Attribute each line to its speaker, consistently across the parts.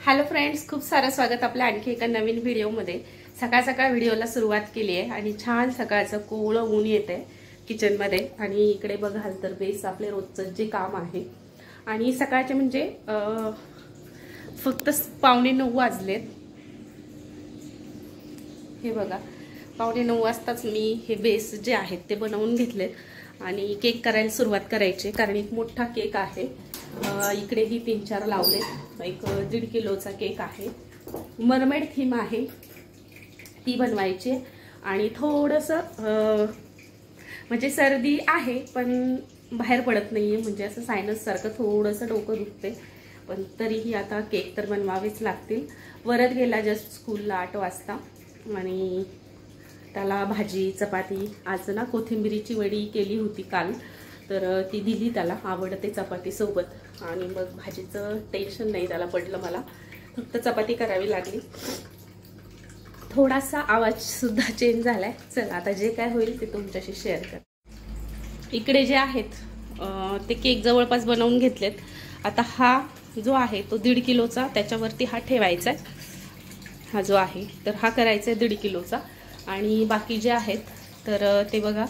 Speaker 1: Hello friends, खूप सारं स्वागत आपल्या आणखी एका नवीन व्हिडिओमध्ये। सकाळ सकाळ व्हिडिओला सुरुवात केली आहे आणि छान सकाळचं कोवळं ऊन येते किचनमध्ये। आणि इकडे बघाल तर बेस आपले रोजचं जे काम आहे आणि सकाळचे म्हणजे फक्त 8:45 वाजलेत। हे बघा 8:45 वाजताच मी हे बेस जे आहेत ते बनवून घेतलेत आणि केक करायला सुरुवात करायची, कारण एक मोठा केक आहे। इकडे ही 3-4 लावले। एक 1.5 किलोचा केक आहे, मरमेड थीम आहे, ती बनवायची आणि थोडंसं म्हणजे सर्दी आहे पण बाहेर पडत नाहीये, म्हणजे असं सायनस सारखं थोडंसं डोकं दुखते, पण तरीही आता केक तर बनवावेच लागतील। वरद गेला जस्ट स्कूलला 8 वाजता आणि त्याला भाजी चपाती, आज ना कोथिंबीरीची वडी केली होती काल, तर ती दिली त्याला, आवडते चपाती सोबत। आणि मग भाजीचं टेन्शन नाही त्याला पडलं, मला फक्त चपाती करावी लागली। थोडासा आवाज सुद्धा चेंज झालाय। चला आता जे काय होईल ते तुमच्याशी शेअर कर। इकडे जे आहेत ते केक जवळपास बनवून घेतलेत। आता हा जो आहे तो 1.5 किलोचा, त्याच्यावरती हा ठेवायचा आहे, हा जो आहे तर हा करायचा आहे 1.5 किलोचा। आणि बाकी जे आहेत तर ते बघा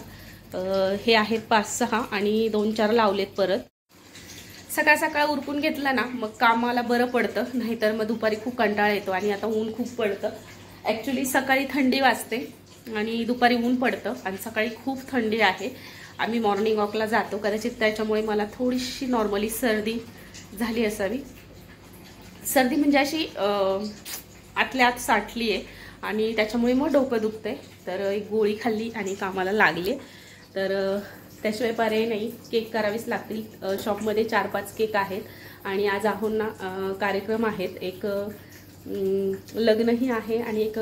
Speaker 1: हे आहेत 5-6 आणि 2-4 लावलेत परत। सकाळ सकाळ उरकून घेतलं ना मग कामाला बरं पडतं, नाहीतर मग दुपारी खूप कंटाळा येतो आणि आता ऊन खूप पडतं। ॲक्च्युली सकाळी थंडी वाजते आणि दुपारी ऊन पडतं आणि सकाळी खूप थंडी आहे। आम्ही मॉर्निंग वॉकला जातो, कदाचित त्याच्यामुळे मला थोडीशी नॉर्मली सर्दी झाली असावी। सर्दी म्हणजे अशी आतल्या आत साठली आहे आणि त्याच्यामुळे मग डोकं दुखतंय, तर एक गोळी खाल्ली आणि कामाला लागले। तर त्याशिवाय पर्याय नाही, केक करावेच लागतील। शॉपमध्ये 4-5 केक आहेत आणि आज आहोत ना कार्यक्रम आहेत, एक लग्नही आहे आणि एक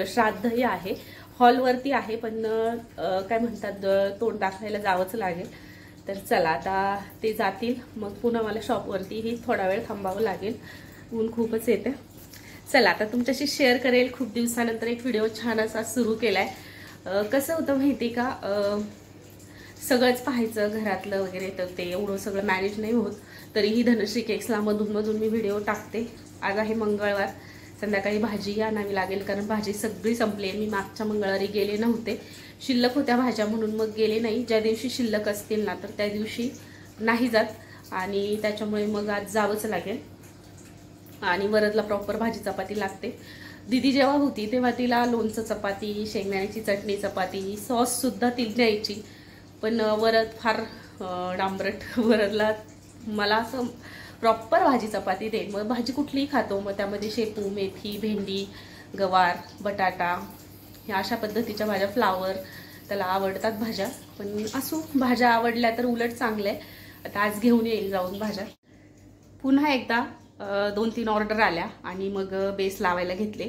Speaker 1: श्राद्धही आहे। हॉलवरती आहे पण काय म्हणतात तोंड दाखवायला जावंच लागेल। तर चला आता ते जातील, मग पुन्हा मला शॉपवरतीही थोडा वेळ थांबावं लागेल, ऊन खूपच येते। चला आता तुमच्याशी शेअर करेल, खूप दिवसानंतर एक व्हिडिओ छान असा सुरू केलाय। कसं होतं माहिती का, सगळंच पाहायचं घरातलं वगैरे, तर ते एवढं सगळं मॅनेज नाही होत। तरीही धनश्री केक्सला मधून मधून मी व्हिडिओ टाकते। आज आहे मंगळवार, संध्याकाळी भाजी आणावी लागेल, कारण भाजी सगळी संपली आहे। मी मागच्या मंगळवारी गेले नव्हते, शिल्लक होत्या भाज्या म्हणून मग गेले नाही। ज्या दिवशी शिल्लक असतील ना तर त्या दिवशी नाही जात आणि त्याच्यामुळे मग आज जावंच लागेल। आणि वरदला प्रॉपर भाजी चपाती लागते। दीदी जेव्हा होती तेव्हा तिला लोणचं चपाती, शेंगदाण्याची चटणी चपाती, सॉस सुद्धा ती द्यायची, पण वरद फार डांबरट। वरदला मला असं प्रॉपर भाजी चपाती दे, मग भाजी कुठलीही खातो, मग त्यामध्ये शेपू, मेथी, भेंडी, गवार, बटाटा, ह्या अशा पद्धतीच्या भाज्या, फ्लावर, त्याला आवडतात भाज्या। पण असो, भाज्या आवडल्या तर उलट चांगलं आहे। आता आज घेऊन येईल जाऊन भाज्या। पुन्हा एकदा 2-3 ऑर्डर आल्या आणि मग बेस लावायला घेतले।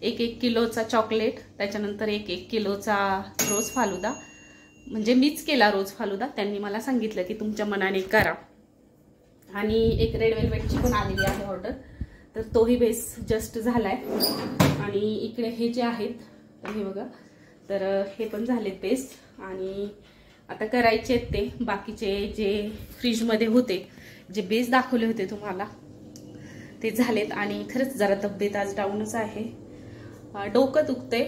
Speaker 1: 1 किलोचा चॉकलेट, त्याच्यानंतर 1 किलोचा रोज फालुदा, म्हणजे मीच केला रोज फालुदा, त्यांनी मला सांगितलं की तुमच्या मनाने करा। आणि एक रेड वेल्वेटची पण आलेली आहे ऑर्डर, तर तोही बेस जस्ट झालाय। आणि इकडे हे जे आहेत तर हे बघा, तर हे पण झालेत बेस आणि आता करायचे आहेत ते बाकीचे जे फ्रीजमध्ये होते, जे बेस दाखवले होते तुम्हाला ते झालेत। आणि खरंच जरा तब्येत आज डाऊनच आहे, डोकं दुखते,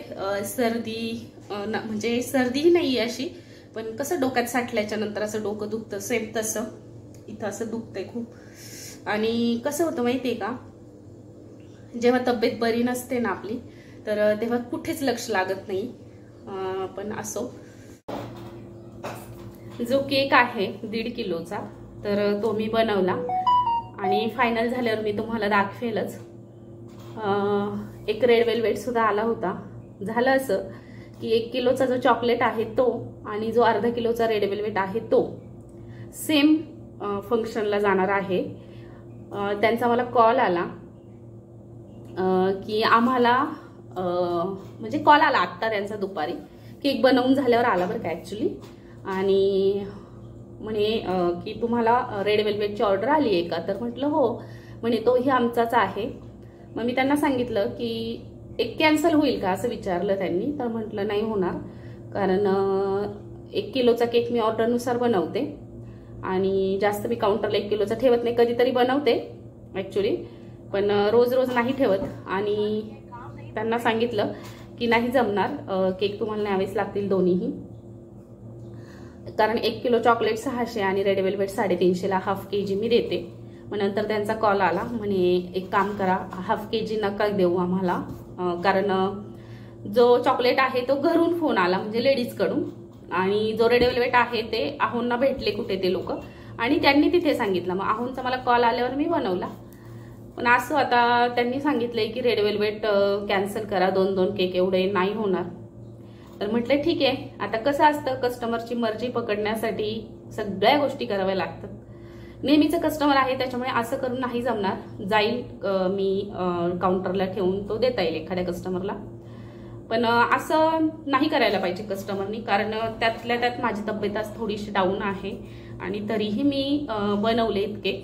Speaker 1: सर्दी म्हणजे सर्दीही नाही आहे अशी, पण कसं डोक्यात साठल्याच्या नंतर असं डोकं दुखतं, सेम तसं इथं असं दुखतंय खूप। आणि कसं होतं माहितीये का, जेव्हा तब्येत बरी नसते ना आपली, तर तेव्हा कुठेच लक्ष लागत नाही। पण असो, जो केक आहे 1.5 किलोचा तर तो मी बनवला आणि फायनल झाल्यावर मी तुम्हाला दाखवेलच। एक रेड वेल्वेट सुद्धा आला होता। झालं असं की 1 किलोचा जो चॉकलेट आहे तो आणि जो अर्धा किलोचा रेड वेल्वेट आहे तो सेम फंक्शनला जाणार आहे। त्यांचा मला कॉल आला की आम्हाला म्हणजे कॉल आला आत्ता त्यांचा दुपारी, केक बनवून झाल्यावर आला बरं का ॲक्च्युली, आणि म्हणे की तुम्हाला रेड वेल्वेटची ऑर्डर आली आहे का, तर म्हटलं हो, म्हणे तोही आमचाच आहे। मग मी त्यांना सांगितलं की एक कॅन्सल होईल का असं विचारलं त्यांनी, तर म्हटलं नाही होणार, कारण 1 किलोचा केक मी ऑर्डरनुसार बनवते आणि जास्त मी काउंटरला 1 किलोचा ठेवत नाही, कधीतरी बनवते ॲक्च्युली, पण रोज रोज नाही ठेवत आणि त्यांना सांगितलं की नाही जमणार, केक तुम्हाला न्यावेच लागतील दोन्हीही, कारण 1 किलो चॉकलेट 600 आणि रेड वेल्वेट 350ला हाफ kg मी देते. मग नंतर त्यांचा कॉल आला, म्हणे एक काम करा, हाफ kg नका देऊ आम्हाला, कारण जो चॉकलेट आहे तो घरून फोन आला म्हणजे लेडीजकडून, आणि जो रेड वेल्वेट आहे ते आहोंना भेटले कुठे ते लोक आणि त्यांनी तिथे सांगितलं. मग आहोंचा मला कॉल आल्यावर मी बनवला. पण असं आता त्यांनी सांगितलंय की रेड वेल्वेट कॅन्सल करा, 2-2 केक एवढे नाही होणार. तर म्हटलं ठीक आहे. आता कसं असतं, कस्टमरची मर्जी पकडण्यासाठी सगळ्या गोष्टी कराव्या लागतात. नेहमीचं कस्टमर आहे त्याच्यामुळे असं करून नाही जमणार. जाईल मी काउंटरला ठेवून तो देता येईल एखाद्या कस्टमरला, पण असं नाही करायला पाहिजे कस्टमरनी, कारण त्यातल्या त्यात माझी तब्येत आज थोडीशी डाऊन आहे आणि तरीही मी बनवले इतके.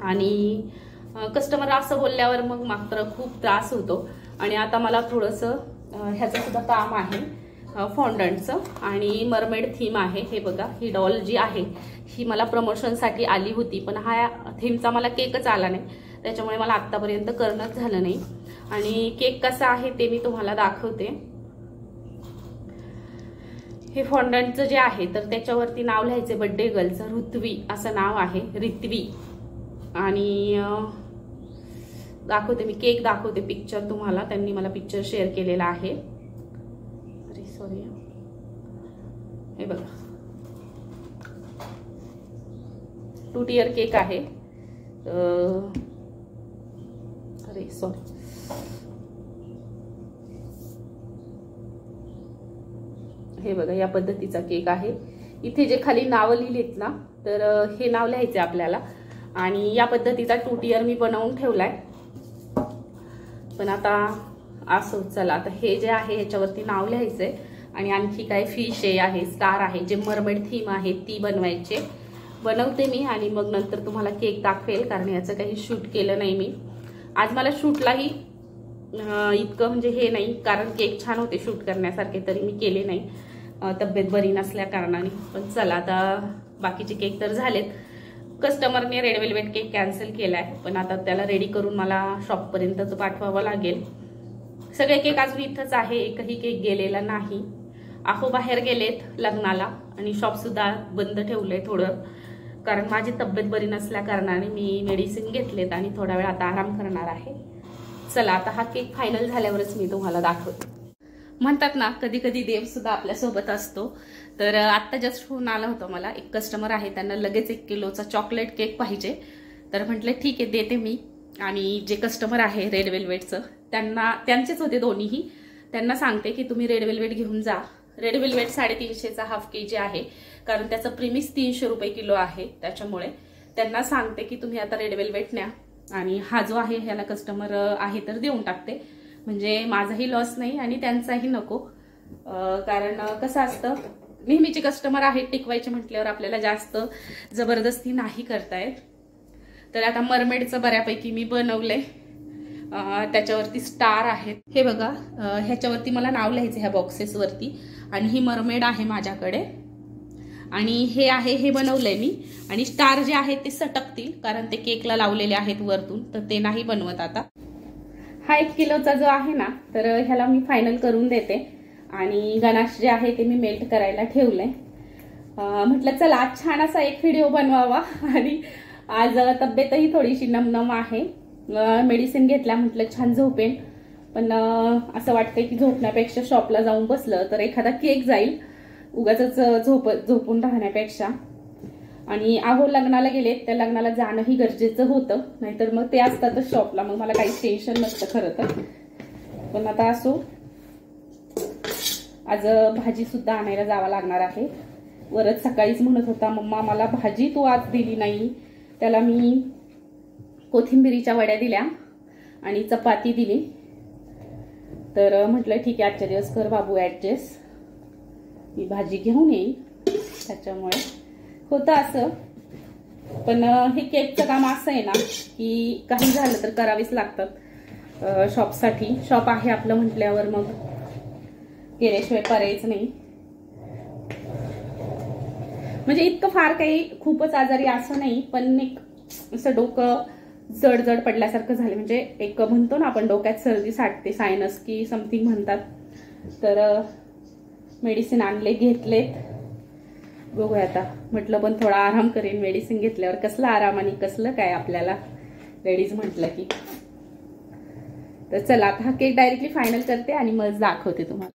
Speaker 1: आणि कस्टमर असं बोलल्यावर मग मात्र खूप त्रास होतो. आणि आता मला थोडंसं ह्याचं सुद्धा काम आहे, फॉन्डंटचं, आणि मरमेड थीम आहे. हे बघा, ही डॉल जी आहे ही मला प्रमोशनसाठी आली होती, पण हा थीमचा मला केकच आला नाही, त्याच्यामुळे मला आत्तापर्यंत करणंच झालं नाही. आणि केक कसा आहे ते मी तुम्हाला दाखवते. हे फॉन्डंटचं जे आहे तर त्याच्यावरती नाव लिहायचे बर्थडे गर्लचं, ऋत्वी असं नाव आहे, रित्वी. आणि दाखवते मी केक, दाखवते पिक्चर तुम्हाला, त्यांनी मला पिक्चर शेअर केलेला आहे. अरे सॉरी, हे बघा 2 टियर केक आहे. अरे सॉरी, हे बघा या पद्धतीचा केक आहे. इथे जे खाली नाव लिहिलेत ना, तर हे नाव लिहायचे आपल्याला. आणि या पद्धतीचा 2 टियर मी बनवून ठेवलाय. पण आता असं चला, आता हे जे आहे ह्याच्यावरती नाव लिहायचंय आणि आणखी काय फिश आहे, स्टार आहे, जे मरमेड थीम आहे ती बनवते मी. आणि मग नंतर तुम्हाला केक दाखवेल, कारण याचं काही शूट केलं नाही मी आज. मला शूटलाही इतकं म्हणजे हे नाही, कारण केक छान होते शूट करण्यासारखे, तरी मी केले नाही तब्येत बरी नसल्या कारणाने. पण चला, आता बाकीचे केक तर झालेत. कस्टमरने रेड वेल्वेट केक कॅन्सल केलाय, पण आता त्याला रेडी करून मला शॉपपर्यंतच पाठवावं लागेल. सगळे केक अजून इथंच आहे, एकही केक गेलेला नाही. आहो बाहेर गेलेत लग्नाला आणि शॉप सुद्धा बंद ठेवलंय थोडं, कारण माझी तब्येत बरी नसल्या कारणाने मी मेडिसिन घेतलेत आणि थोडा वेळ आता आराम करणार आहे. चला, आता हा केक फायनल झाल्यावरच मी तुम्हाला दाखवते. म्हणतात ना, कधी कधी देव सुद्धा आपल्या सोबत असतो. तर आत्ता जस्ट फोन आला होता मला, एक कस्टमर आहे, त्यांना लगेच 1 किलोचा चॉकलेट केक पाहिजे. तर म्हटलं ठीक आहे, देते मी. आणि जे कस्टमर आहे रेड वेल्वेटचं, त्यांचेच होते दोन्हीही, त्यांना सांगते की तुम्ही रेड वेल्वेट घेऊन जा. रेड वेल्वेट 350चा हाफ kg आहे, कारण त्याचं प्रीमिस 300 रुपये किलो आहे. त्याच्यामुळे त्यांना सांगते की तुम्ही आता रेड वेल्वेट न्या, आणि हा जो आहे ह्याला कस्टमर आहे तर देऊन टाकते, म्हणजे माझाही लॉस नाही आणि त्यांचाही नको. कारण कसं असतं, नेहमीचे कस्टमर आहेत, टिकवायचे म्हटल्यावर आपल्याला जास्त जबरदस्ती नाही करतायत. तर आता मरमेडचं बऱ्यापैकी मी बनवलंय, त्याच्यावरती स्टार आहेत. हे बघा, ह्याच्यावरती मला नाव लिहायचं ह्या बॉक्सेसवरती, आणि ही मरमेड आहे माझ्याकडे. आणि हे आहे, हे बनवलंय मी. आणि स्टार जे आहेत ते सटकतील, कारण ते केकला लावलेले आहेत वरतून, तर ते नाही बनवत आता. हा 1 किलोचा जो आहे ना, तर ह्याला मी फायनल करून देते. आणि गणाश जे आहे ते मी मेल्ट करायला ठेवलंय. म्हटलं चला आज छान असा एक व्हिडिओ बनवावा. आणि आज तब्येतही थोडीशी नमनम आहे, मेडिसिन घेतल्या, म्हटलं छान झोपेन. पण असं वाटतंय की झोपण्यापेक्षा शॉपला जाऊन बसलं तर एखादा केक जाईल, उगाच झोपून राहण्यापेक्षा. आणि आहो लग्नाला गेले, त्या लग्नाला जाणंही गरजेचं होतं, नाहीतर मग ते असतातच शॉपला, मग मला काहीच टेन्शन नसतं खरं तर. पण आता असो, आज भाजी सुद्धा आणायला जावं लागणार आहे. वरच सकाळीच म्हणत होता, मम्मा मला भाजी तू आज दिली नाही. त्याला मी कोथिंबिरीच्या वड्या दिल्या आणि चपाती दिली. तर म्हटलं ठीक आहे, आजच्या दिवस कर बाबू ऍडजस्ट, मी भाजी घेऊन येईन. त्याच्यामुळे होतं असं. पण हे केकचं काम असं आहे ना, की काही झालं तर करावीच लागतात शॉपसाठी. शॉप आहे आपलं म्हटल्यावर मग केल्याशिवाय पर्यायच नाही. म्हणजे इतकं फार काही खूपच आजारी असं नाही, पण एक असं डोकं जड जड पडल्यासारखं झाले, म्हणजे एक म्हणतो ना आपण डोक्यात सर्दी साठते, सायनस की समथिंग म्हणतात. तर मेडिसिन आणले, घेतलेत. बघूया आता. म्हटलं पण थोडा आराम करेन मेडिसिन घेतल्यावर. कसला आराम आणि कसलं काय आपल्याला लेडीज म्हटलं की. तर चला आता हा केक डायरेक्टली फायनल करते आणि मग दाखवते तुम्हाला.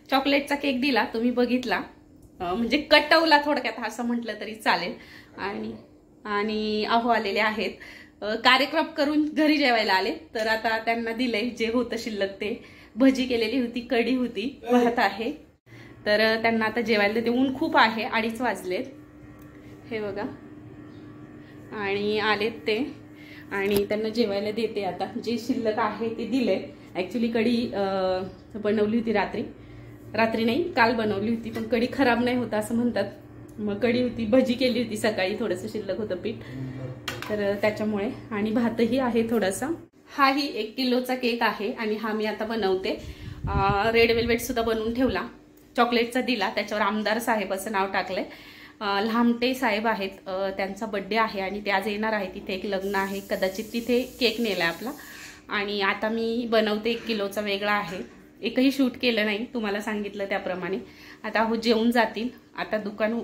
Speaker 1: चॉकलेटचा केक दिला, तुम्ही बघितला, म्हणजे कटवला थोडक्यात असं म्हटलं तरी चालेल. आणि अहो आलेले आहेत, कार्यक्रम करून घरी जेवायला आले. तर आता त्यांना दिलंय जे होतं शिल्लक ते. भजी केलेली होती, कढी होती, भात आहे. तर त्यांना आता जेवायला देते. ऊन खूप आहे, 2:30 वाजलेत हे बघा. आणि आलेत ते आणि त्यांना जेवायला देते. आता जे शिल्लक आहे ते दिले. ऍक्च्युली कढी बनवली होती रात्री नाही, काल बनवली होती, पण कढी खराब नाही होता असं म्हणतात. मग कढी होती, भजी केली होती सकाळी, थोडंसं शिल्लक होतं पीठ, तर त्याच्यामुळे. आणि भातही आहे थोडासा. हाही 1 किलोचा केक आहे आणि हा मी आता बनवते. रेड वेल्वेट सुद्धा बनवून ठेवला. चॉकलेटचा दिला, त्याच्यावर आमदार साहेब असं नाव टाकलंय. लामटे साहेब आहेत, त्यांचा बर्थडे आहे आणि ते आज येणार आहे. तिथे एक लग्न आहे, कदाचित तिथे केक नेलाय आपला. आणि आता मी बनवते 1 किलोचा वेगळा आहे. एकही शूट केलं नाही, तुम्हाला सांगितलं त्याप्रमाणे. आता हो जेवून जातील, आता दुकान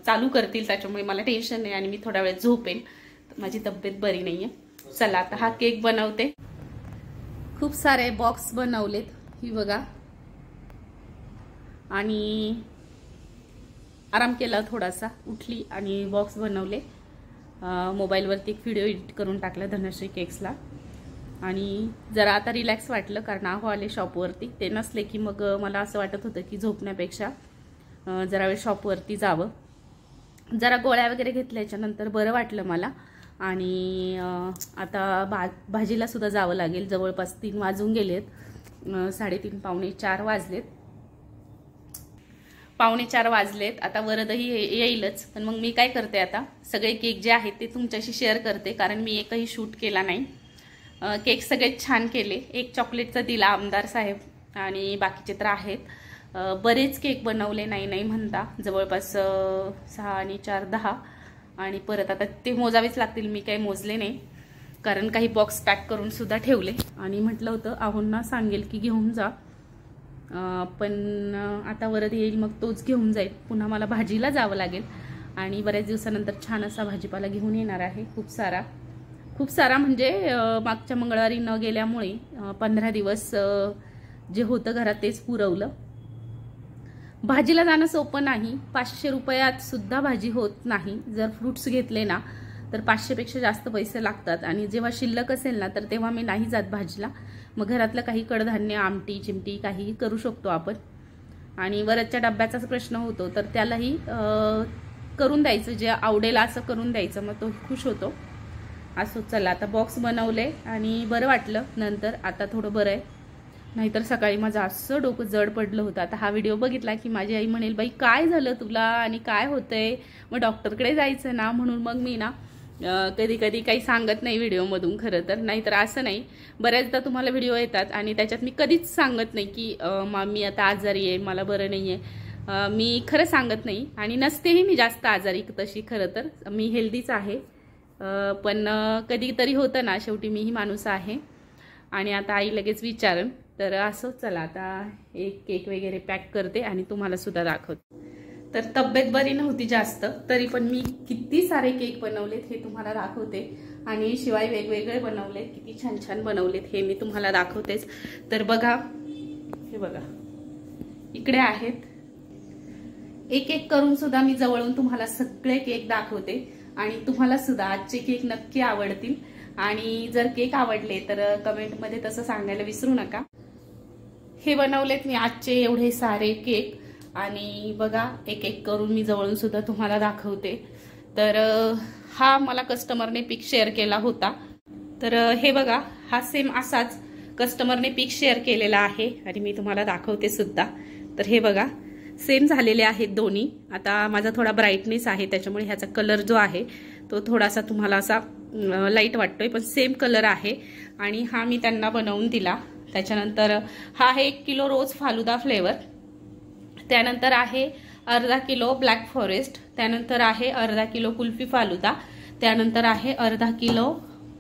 Speaker 1: चालू करतील, त्याच्यामुळे मला टेन्शन नाही आणि मी थोडा वेळ झोपेन. माझी तब्येत बरी नाहीये. चला आता हा केक बनवते. खूप सारे बॉक्स बनवलेत, ही बघा. आणि आराम केला थोडासा, उठली आणि बॉक्स बनवले. मोबाईलवरती एक व्हिडिओ एडिट करून टाकला धनश्री केक्सला. आणि जरा आता रिलॅक्स वाटलं, कारण आहो आले शॉपवरती. ते नसले की मग मला असं वाटत होतं की झोपण्यापेक्षा जरा वेळ शॉपवरती जावं. जरा गोळ्या वगैरे घेतल्याच्यानंतर बरं वाटलं मला. आणि आता भाजीला सुद्धा जावं लागेल. जवळपास 3 वाजून गेलेत, 3:30 पावणे 4 वाजलेत. पावणे 4 वाजलेत. आता वरदही येईलच, पण मग मी काय करते आता, सगळे केक जे आहेत ते तुमच्याशी शेअर करते, कारण मी एकही शूट केला नाही. केक सगळे छान केले. एक चॉकलेटचा दिला आमदार साहेब आणि बाकीचे तर आहेत. बरेच केक बनवले, नाही म्हणता, जवळपास 6 आणि 4 10. आणि परत आता ते मोजावेच लागतील, मी काही मोजले नाही, कारण काही बॉक्स पॅक करून सुद्धा ठेवले. आणि म्हटलं होतं आहोंना सांगेल की घेऊन जा, पण आता वरद येईल मग तोच घेऊन जाईल. पुन्हा मला भाजीला जावं लागेल आणि बऱ्याच दिवसानंतर छान असा भाजीपाला घेऊन येणार आहे. खूप सारा म्हणजे मागच्या मंगळवारी न गेल्यामुळे 15 दिवस जे होतं घरात तेच पुरवलं. भाजीला जाणं सोपं नाही. 500 रुपयात सुद्धा भाजी होत नाही. जर फ्रूट्स घेतले ना तर 500 पेक्षा जास्त पैसे लागतात. आणि जेव्हा शिल्लक असेल ना तर तेव्हा मी नाही जात भाजीला. मग घरातलं काही कडधान्य, आमटी चिमटी काही करू शकतो आपण. आणि वरच्या डब्याचाच प्रश्न होतो, तर त्यालाही करून द्यायचं, जे आवडेल असं करून द्यायचं, मग तो खुश होतो. असो. चला आता बॉक्स बनवले आणि बरं वाटलं नंतर. आता थोडं बरं आहे, नाहीतर सकाळी माझं असं डोकं जड पडलं होतं. आता हा व्हिडिओ बघितला की माझी आई म्हणेल, बाई काय झालं तुला आणि काय होतंय, मग डॉक्टरकडे जायचं ना. म्हणून मग मी ना कधी कधी काही सांगत नाही व्हिडिओमधून खरं तर. नाहीतर असं नाही, बऱ्याचदा तुम्हाला व्हिडिओ येतात आणि त्याच्यात मी कधीच सांगत नाही की मी आता आजारी आहे, मला बरं नाही आहे. मी खरं सांगत नाही आणि नसतेही मी जास्त आजारी तशी. खरं तर मी हेल्दीच आहे, पण कधीतरी होतं ना, शेवटी मीही माणूस आहे. आणि आता आई लगेच विचारन. तर असं. चला आता एक केक वगैरे पॅक करते आणि तुम्हाला सुद्धा दाखवते. तर तब्येत बरी नव्हती जास्त, तरी पण मी किती सारे केक बनवलेत हे तुम्हाला दाखवते. आणि शिवाय वेगवेगळे बनवलेत, किती छान छान बनवलेत हे मी तुम्हाला दाखवतेच. तर बघा, हे बघा इकडे आहेत. एक एक करून सुद्धा मी जवळून तुम्हाला सगळे केक दाखवते आणि तुम्हाला सुद्धा आजचे केक नक्की आवडतील. आणि जर केक आवडले तर कमेंटमध्ये तसं सांगायला विसरू नका। हे बनवलेत मी आजचे एवढे सारे केक आणि बघा एक एक करून मी जवळून सुद्धा तुम्हाला दाखवते। तर हा मला कस्टमरने पिक शेअर केला होता। तर हे बघा हा सेम असाच कस्टमरने पिक शेअर केलेला आहे आणि मी तुम्हाला दाखवते सुद्धा। तर हे बघा सेम झालेले आहेत दोन्ही। आता माझा थोडा ब्राईटनेस आहे त्याच्यामुळे ह्याचा कलर जो आहे तो थोडासा तुम्हाला असा लाईट वाटतोय, पण सेम कलर आहे आणि हा मी त्यांना बनवून दिला। त्याच्यानंतर हा आहे 1 किलो रोज फालुदा फ्लेवर, त्यानंतर आहे अर्धा किलो ब्लॅक फॉरेस्ट, त्यानंतर आहे अर्धा किलो कुल्फी फालुदा, त्यानंतर आहे अर्धा किलो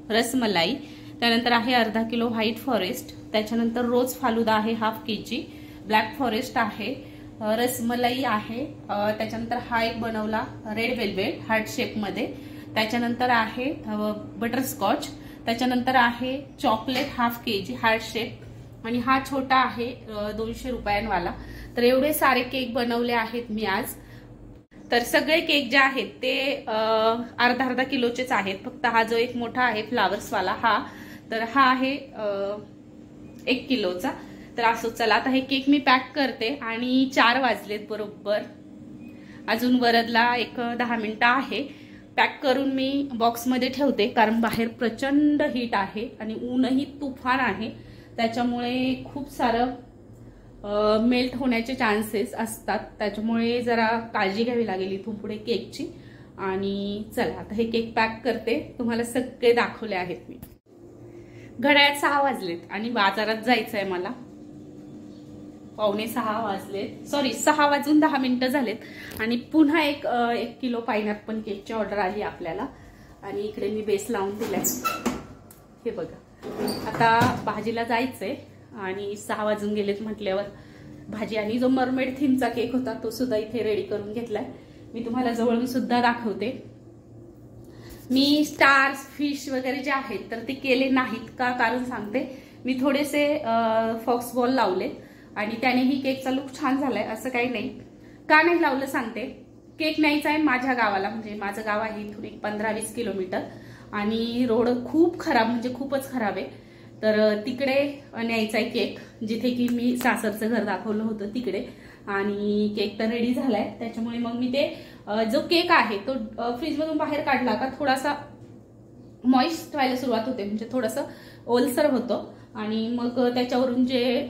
Speaker 1: रसमलाई, त्यानंतर आहे अर्धा किलो व्हाईट फॉरेस्ट, त्याच्यानंतर रोज फालुदा आहे हाफ केजी, ब्लॅक फॉरेस्ट आहे, रसमलाई आहे, त्याच्यानंतर हा एक बनवला रेड वेल्वेट हार्ट शेप मध्ये, त्याच्यानंतर आहे बटरस्कॉच, त्याच्यानंतर आहे chocolate half KG heart shape आणि हा छोटा आहे 200 रुपयांवाला। तर एवढे सारे केक बनवले आहेत मी आज। तर सगळे केक जे आहेत ते अर्धा अर्धा किलोचेच आहेत, फक्त हा जो एक मोठा आहे फ्लावर्सवाला हा, तर हा आहे 1 किलोचा। तर असं चला आता हे केक मी पॅक करते आणि 4 वाजलेत बरोबर, अजून वरदला एक 10 मिनिटं आहे। पॅक करून मी बॉक्समध्ये ठेवते कारण बाहेर प्रचंड हीट आहे आणि ऊनही तुफान आहे, त्याच्यामुळे खूप सारं मेल्ट होण्याचे चान्सेस असतात, त्याच्यामुळे जरा काळजी घ्यावी लागेल इथून पुढे केकची। आणि चला आता हे केक पॅक करते, तुम्हाला सगळे दाखवले आहेत मी। घड्याळात 6 वाजलेत आणि बाजारात जायचंय मला, 5:45 वाजलेत, सॉरी 6 वाजून 10 मिनिटं झालेत आणि पुन्हा 1 किलो पायनॅपल केकची ऑर्डर आली आपल्याला आणि इकडे मी बेस लावून दिलाय। हे बघा आता भाजीला जायचंय आणि 6 वाजून गेलेत म्हटल्यावर भाजी आणि जो मरमेड थीमचा केक होता तो सुद्धा इथे रेडी करून घेतलाय, मी तुम्हाला जवळून सुद्धा दाखवते। मी स्टार्स फिश वगैरे जे आहेत तर ते केले नाहीत का, कारण सांगते मी थोडेसे फॉक्स बॉल लावले आणि त्यानेही केकचा लुक छान झालाय, असं काही नाही। का नाही लावलं सांगते, केक न्यायचा आहे माझ्या गावाला, म्हणजे माझं गाव आहे इथून एक 15-20 किलोमीटर आणि रोड खूप खराब म्हणजे खूपच खराब आहे, तर तिकडे न्यायचा आहे केक, जिथे की मी सासरचं घर दाखवलं होतं तिकडे, आणि केक तर रेडी झालाय। त्याच्यामुळे मग मी ते जो केक आहे तो फ्रीजमधून बाहेर काढला का थोडासा मॉइस्ट व्हायला सुरुवात होते, म्हणजे थोडंसं ओलसर होतं आणि मग त्याच्यावरून जे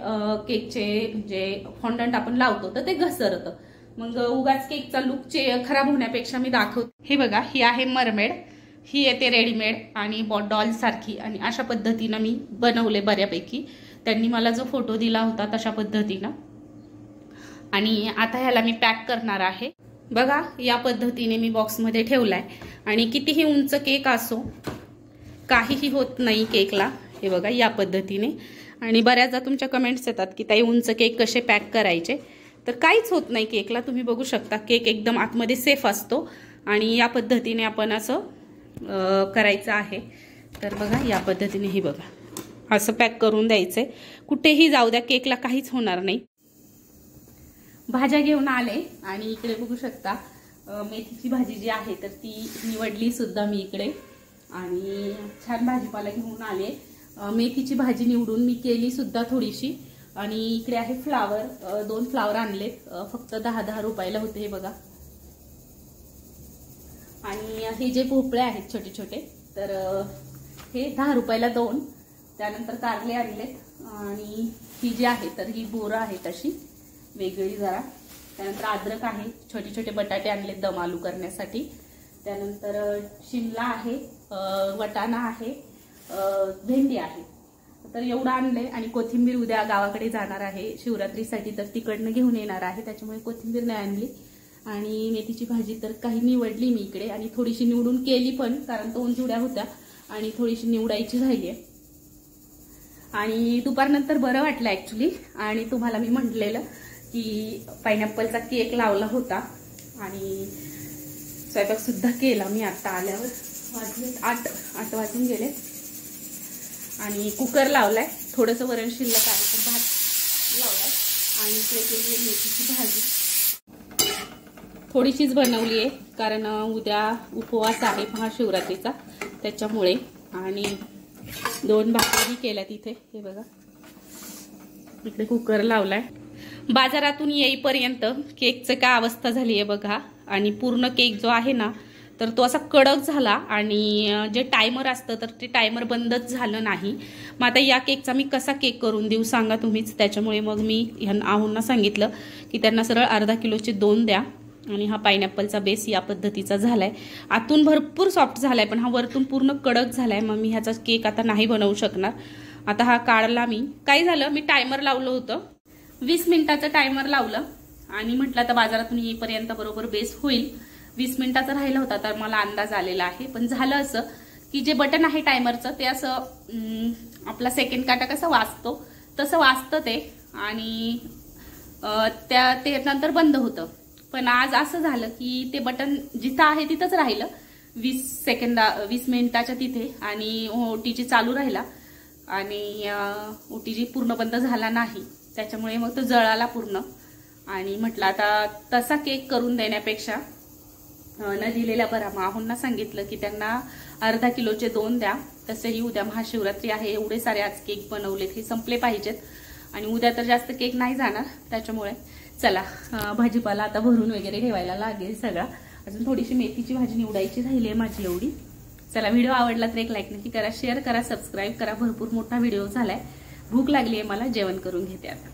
Speaker 1: केकचे म्हणजे फॉन्डंट आपण लावतो तर ते घसरतं, मग उगाच केकचा लुक खराब होण्यापेक्षा मी दाखवते। हे बघा ही आहे मरमेड, ही येते रेडीमेड आणि डॉल सारखी आणि अशा पद्धतीनं मी बनवले बऱ्यापैकी, त्यांनी मला जो फोटो दिला होता तशा पद्धतीनं। आणि आता ह्याला मी पॅक करणार आहे। बघा या पद्धतीने मी बॉक्समध्ये ठेवलाय आणि कितीही उंच केक असो काहीही होत नाही केकला, हे बघा या पद्धतीने। आणि बऱ्याचदा तुमच्या कमेंट्स येतात की ताई उंच केक कसे पॅक करायचे, तर काहीच होत नाही केकला, तुम्ही बघू शकता केक एकदम आतमध्ये सेफ असतो आणि या पद्धतीने आपण असं करायचं आहे। तर बघा या पद्धतीने हे बघा असं पॅक करून द्यायचंय, कुठेही जाऊ द्या केकला काहीच होणार नाही। भाज्या घेऊन आले आणि इकडे बघू शकता मेथीची भाजी जी आहे तर ती निवडली सुद्धा मी इकडे आणि छान भाजीपाला घेऊन आले। मेथीची भाजी निवडून मी केली सुद्धा थोडीशी आणि इकडे आहे फ्लावर, 2 फ्लावर आणले, फक्त 10-10 रुपयाला होते हे बघा। आणि हे जे भोपळे आहेत छोटे छोटे तर हे 10 रुपयाला 2, त्यानंतर कारले आणलेत आणि ही जी आहे तर ही बोरं आहेत अशी वेगळी जरा, त्यानंतर अद्रक आहे, छोटे छोटे बटाटे आणले दम आलू करण्यासाठी, त्यानंतर शिमला आहे, वटाणा आहे, भेंडी आहे, तर एवढं आणले। आणि कोथिंबीर उद्या गावाकडे जाणार आहे शिवरात्रीसाठी तर तिकडनं घेऊन येणार आहे, त्याच्यामुळे कोथिंबीर नाही आणली। आणि मेथीची भाजी तर काही निवडली मी इकडे आणि थोडीशी निवडून केली पण, कारण 2 जुड्या होत्या आणि थोडीशी निवडायची राहिली आहे। आणि दुपारनंतर बरं वाटलं ऍक्च्युली, आणि तुम्हाला मी म्हटलेलं की पायनॅपलचा केक लावला होता आणि स्वयंपाक सुद्धा केला मी आता आल्यावर, वाजले 8 वाजून गेले आणि कुकर लावलाय, थोडंसं वरण शिल्लक आहे तर भात लावलाय आणि केलेली मेथीची भाजी थोडीशीच बनवली आहे कारण उद्या उपवास आहे महाशिवरात्रीचा त्याच्यामुळे, आणि 2 भाकरी केल्या तिथे. हे बघा इकडे कुकर लावलाय. बाजारातून येईपर्यंत केकचं काय अवस्था झाली आहे बघा. आणि पूर्ण केक जो आहे ना तर तो असा कडक झाला आणि जे टायमर असतं तर ते टायमर बंदच झालं नाही. मग आता या केकचा मी कसा केक करून देऊ सांगा तुम्हीच. त्याच्यामुळे मग मी आहोंना सांगितलं की त्यांना सरळ अर्धा किलोचे 2 द्या. आणि हा पायनॅपलचा बेस या पद्धतीचा झालाय. आतून भरपूर सॉफ्ट झालाय पण हा वरतून पूर्ण कडक झालाय. मग मी ह्याचा केक आता नाही बनवू शकणार. आता हा काढला मी. काय झालं, मी टायमर लावलं होतं, 20 मिनिटाचं टायमर लावलं आणि म्हटलं आता बाजारातून येईपर्यंत बरोबर बेस होईल. 20 मिनिटाचा राहिला होता तर मला अंदाज आलेला आहे. पण झालं असं की जे बटन आहे टायमरचं ते असं आपला सेकंड काटा कसा वाजतो तसं वाजतं ते. आणि ते नंतर बंद होतं. पण आज असं झालं की ते बटन जिथं आहे तिथंच राहिलं 20 मिनिटाच्या तिथे. आणि ओटीजी चालू राहिला आणि ओटीजी पूर्ण बंद झाला नाही. त्याच्यामुळे मग तो जळाला पूर्ण. आणि म्हटलं आता तसा केक करून देण्यापेक्षा न दिलेल्या बरा. आहोंना सांगितलं की त्यांना अर्धा किलोचे 2 द्या. तसेही उद्या महाशिवरात्री आहे. एवढे सारे आज केक बनवलेत, हे संपले पाहिजेत. आणि उद्या तर जास्त केक नाही जाणार. त्याच्यामुळे चला भाजीपाला आता भरून वगैरे ठेवायला लागेल सगळा. अजून थोडीशी मेथीची भाजी निवडायची राहिली आहे माझी एवढी. चला व्हिडिओ आवडला तर एक लाईक नक्की करा, शेअर करा, सबस्क्राईब करा. भरपूर मोठा व्हिडिओ झालाय. भूक लागली आहे मला, जेवण करून घेते आता.